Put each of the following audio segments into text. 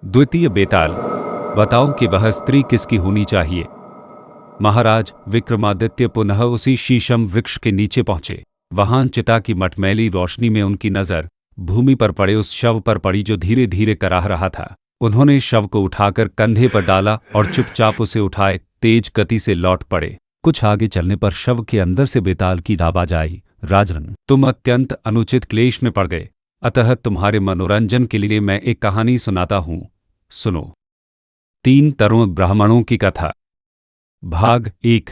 द्वितीय बेताल। बताओ कि वह स्त्री किसकी होनी चाहिए। महाराज विक्रमादित्य पुनः उसी शीशम वृक्ष के नीचे पहुंचे। वहां चिता की मटमैली रोशनी में उनकी नजर भूमि पर पड़े उस शव पर पड़ी जो धीरे धीरे कराह रहा था। उन्होंने शव को उठाकर कंधे पर डाला और चुपचाप उसे उठाए तेज गति से लौट पड़े। कुछ आगे चलने पर शव के अंदर से बेताल की आवाज आई, राजन, तुम अत्यंत अनुचित क्लेश में पड़ गए, अतः तुम्हारे मनोरंजन के लिए मैं एक कहानी सुनाता हूं, सुनो। 3 तरुण ब्राह्मणों की कथा। भाग 1।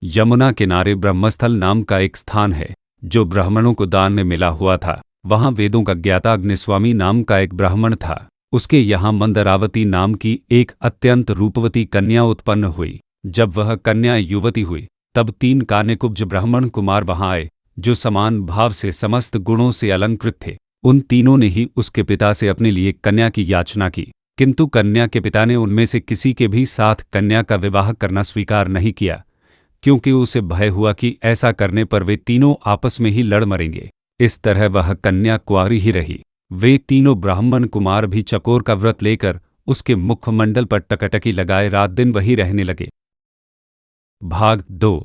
यमुना किनारे ब्रह्मस्थल नाम का एक स्थान है जो ब्राह्मणों को दान में मिला हुआ था। वहां वेदों का ज्ञाता अग्निस्वामी नाम का एक ब्राह्मण था। उसके यहाँ मंदरावती नाम की एक अत्यंत रूपवती कन्या उत्पन्न हुई। जब वह कन्या युवती हुई तब 3 कान्यकुब्ज ब्राह्मण कुमार वहां आए जो समान भाव से समस्त गुणों से अलंकृत थे। उन तीनों ने ही उसके पिता से अपने लिए कन्या की याचना की, किंतु कन्या के पिता ने उनमें से किसी के भी साथ कन्या का विवाह करना स्वीकार नहीं किया, क्योंकि उसे भय हुआ कि ऐसा करने पर वे तीनों आपस में ही लड़ मरेंगे। इस तरह वह कन्या कुंवारी ही रही। वे तीनों ब्राह्मण कुमार भी चकोर का व्रत लेकर उसके मुखमंडल पर टकटकी लगाए रात दिन वही रहने लगे। भाग 2।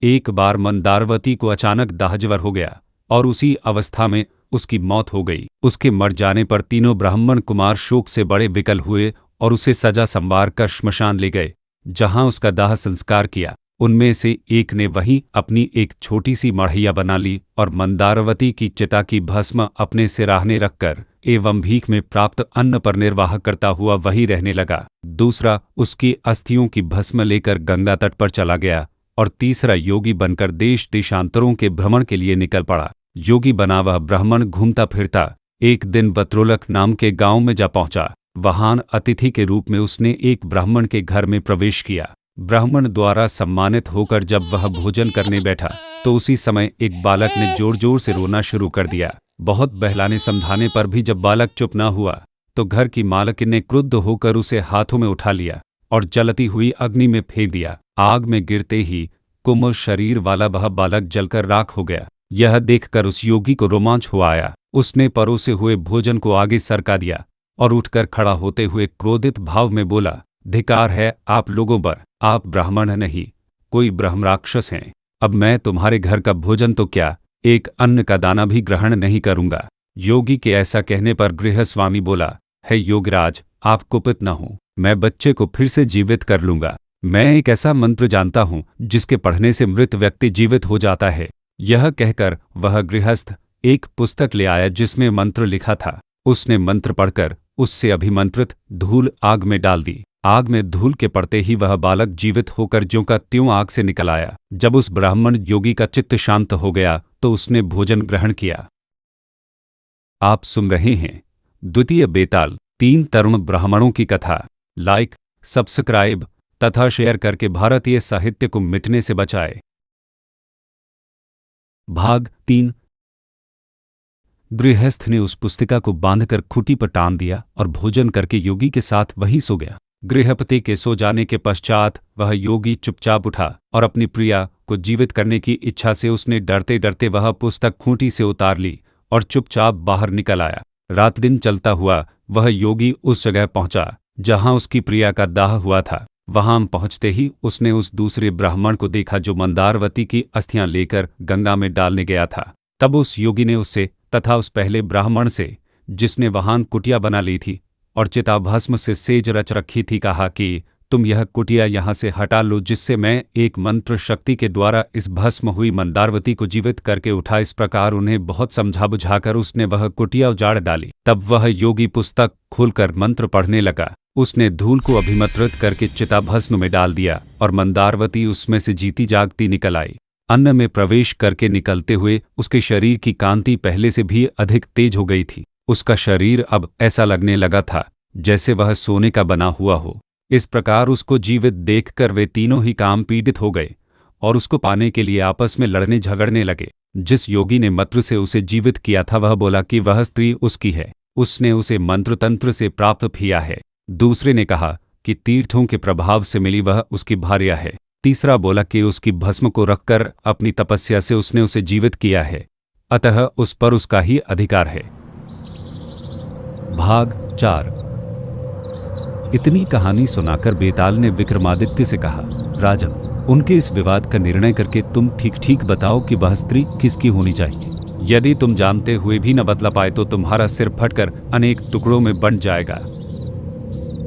एक बार मंदारवती को अचानक दाहज्वर हो गया और उसी अवस्था में उसकी मौत हो गई। उसके मर जाने पर तीनों ब्राह्मण कुमार शोक से बड़े विकल हुए और उसे सजा संवार कर श्मशान ले गए, जहां उसका दाह संस्कार किया। उनमें से एक ने वहीं अपनी एक छोटी सी मढ़ैया बना ली और मंदारवती की चिता की भस्म अपने सिराहने रखकर एवं भीख में प्राप्त अन्न पर निर्वाह करता हुआ वहीं रहने लगा। दूसरा उसकी अस्थियों की भस्म लेकर गंगा तट पर चला गया और तीसरा योगी बनकर देश देशांतरों के भ्रमण के लिए निकल पड़ा। योगी बना वह ब्राह्मण घूमता फिरता एक दिन बत्रोलक नाम के गांव में जा पहुंचा। वहां अतिथि के रूप में उसने एक ब्राह्मण के घर में प्रवेश किया। ब्राह्मण द्वारा सम्मानित होकर जब वह भोजन करने बैठा तो उसी समय एक बालक ने जोर जोर से रोना शुरू कर दिया। बहुत बहलाने समझाने पर भी जब बालक चुप न हुआ तो घर की मालकिन ने क्रुद्ध होकर उसे हाथों में उठा लिया और जलती हुई अग्नि में फेंक दिया। आग में गिरते ही कोमल शरीर वाला वह बालक जलकर राख हो गया। यह देखकर उस योगी को रोमांच हुआ आया। उसने परोसे हुए भोजन को आगे सरका दिया और उठकर खड़ा होते हुए क्रोधित भाव में बोला, धिक्कार है आप लोगों पर, आप ब्राह्मण नहीं, कोई ब्रह्मराक्षस हैं। अब मैं तुम्हारे घर का भोजन तो क्या, एक अन्न का दाना भी ग्रहण नहीं करूंगा। योगी के ऐसा कहने पर गृहस्वामी बोला, है योगराज, आप कुपित न हो, मैं बच्चे को फिर से जीवित कर लूंगा। मैं एक ऐसा मंत्र जानता हूं जिसके पढ़ने से मृत व्यक्ति जीवित हो जाता है। यह कहकर वह गृहस्थ एक पुस्तक ले आया जिसमें मंत्र लिखा था। उसने मंत्र पढ़कर उससे अभिमंत्रित धूल आग में डाल दी। आग में धूल के पड़ते ही वह बालक जीवित होकर ज्यों का त्यों आग से निकल आया। जब उस ब्राह्मण योगी का चित्त शांत हो गया तो उसने भोजन ग्रहण किया। आप सुन रहे हैं द्वितीय बेताल 3 तरुण ब्राह्मणों की कथा। लाइक, सब्सक्राइब तथा शेयर करके भारतीय साहित्य को मिटने से बचाए। भाग 3। गृहस्थ ने उस पुस्तिका को बांधकर खूंटी पर टांग दिया और भोजन करके योगी के साथ वहीं सो गया। गृहपति के सो जाने के पश्चात वह योगी चुपचाप उठा और अपनी प्रिया को जीवित करने की इच्छा से उसने डरते डरते वह पुस्तक खूंटी से उतार ली और चुपचाप बाहर निकल आया। रात दिन चलता हुआ वह योगी उस जगह पहुंचा जहां उसकी प्रिया का दाह हुआ था। वहां पहुंचते ही उसने उस दूसरे ब्राह्मण को देखा जो मंदारवती की अस्थियां लेकर गंगा में डालने गया था। तब उस योगी ने उससे तथा उस पहले ब्राह्मण से, जिसने वहां कुटिया बना ली थी और चिता भस्म से सेज रच रखी थी, कहा कि तुम यह कुटिया यहाँ से हटा लो, जिससे मैं एक मंत्र शक्ति के द्वारा इस भस्म हुई मंदारवती को जीवित करके उठा। इस प्रकार उन्हें बहुत समझा बुझाकर उसने वह कुटिया उजाड़ डाली। तब वह योगी पुस्तक खोलकर मंत्र पढ़ने लगा। उसने धूल को अभिमंत्रित करके चिता भस्म में डाल दिया और मंदारवती उसमें से जीती जागती निकल आई। अन्न में प्रवेश करके निकलते हुए उसके शरीर की कांति पहले से भी अधिक तेज हो गई थी। उसका शरीर अब ऐसा लगने लगा था जैसे वह सोने का बना हुआ हो। इस प्रकार उसको जीवित देखकर वे तीनों ही काम पीड़ित हो गए और उसको पाने के लिए आपस में लड़ने झगड़ने लगे। जिस योगी ने मंत्र से उसे जीवित किया था वह बोला कि वह स्त्री उसकी है, उसने उसे मंत्र तंत्र से प्राप्त किया है। दूसरे ने कहा कि तीर्थों के प्रभाव से मिली वह उसकी भार्या है। तीसरा बोला कि उसकी भस्म को रखकर अपनी तपस्या से उसने उसे जीवित किया है, अतः उस पर उसका ही अधिकार है। भाग 4। इतनी कहानी सुनाकर बेताल ने विक्रमादित्य से कहा, राजन, उनके इस विवाद का निर्णय करके तुम ठीक ठीक बताओ कि वह स्त्री किसकी होनी चाहिए। यदि तुम जानते हुए भी न बतला पाए तो तुम्हारा सिर फटकर अनेक टुकड़ों में बंट जाएगा।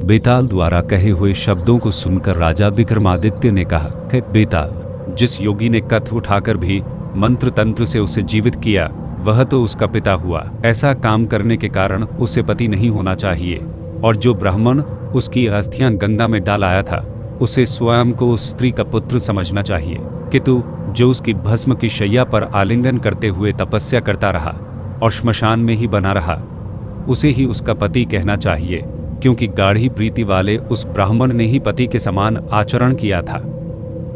बेताल द्वारा कहे हुए शब्दों को सुनकर राजा विक्रमादित्य ने कहा, बेताल, जिस योगी ने कत्थ उठाकर भी मंत्र तंत्र से उसे जीवित किया वह तो उसका पिता हुआ। ऐसा काम करने के कारण उसे पति नहीं होना चाहिए, और जो ब्राह्मण उसकी अस्थियां गंगा में डाल आया था उसे स्वयं को उस स्त्री का पुत्र समझना चाहिए। किंतु जो उसकी भस्म की शैया पर आलिंगन करते हुए तपस्या करता रहा और श्मशान में ही बना रहा, उसे ही उसका पति कहना चाहिए, क्योंकि गाढ़ी प्रीति वाले उस ब्राह्मण ने ही पति के समान आचरण किया था।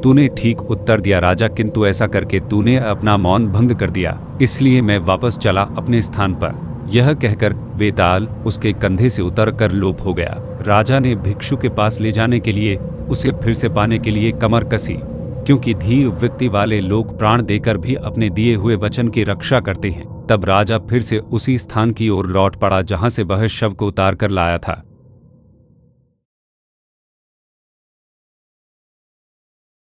तूने ठीक उत्तर दिया राजा, किंतु ऐसा करके तूने अपना मौन भंग कर दिया, इसलिए मैं वापस चला अपने स्थान पर। यह कहकर बेताल उसके कंधे से उतर कर लोप हो गया। राजा ने भिक्षु के पास ले जाने के लिए उसे फिर से पाने के लिए कमर कसी, क्योंकि धीर वृत्ति वाले लोग प्राण देकर भी अपने दिए हुए वचन की रक्षा करते हैं। तब राजा फिर से उसी स्थान की ओर लौट पड़ा जहां से वह शव को उतार कर लाया था।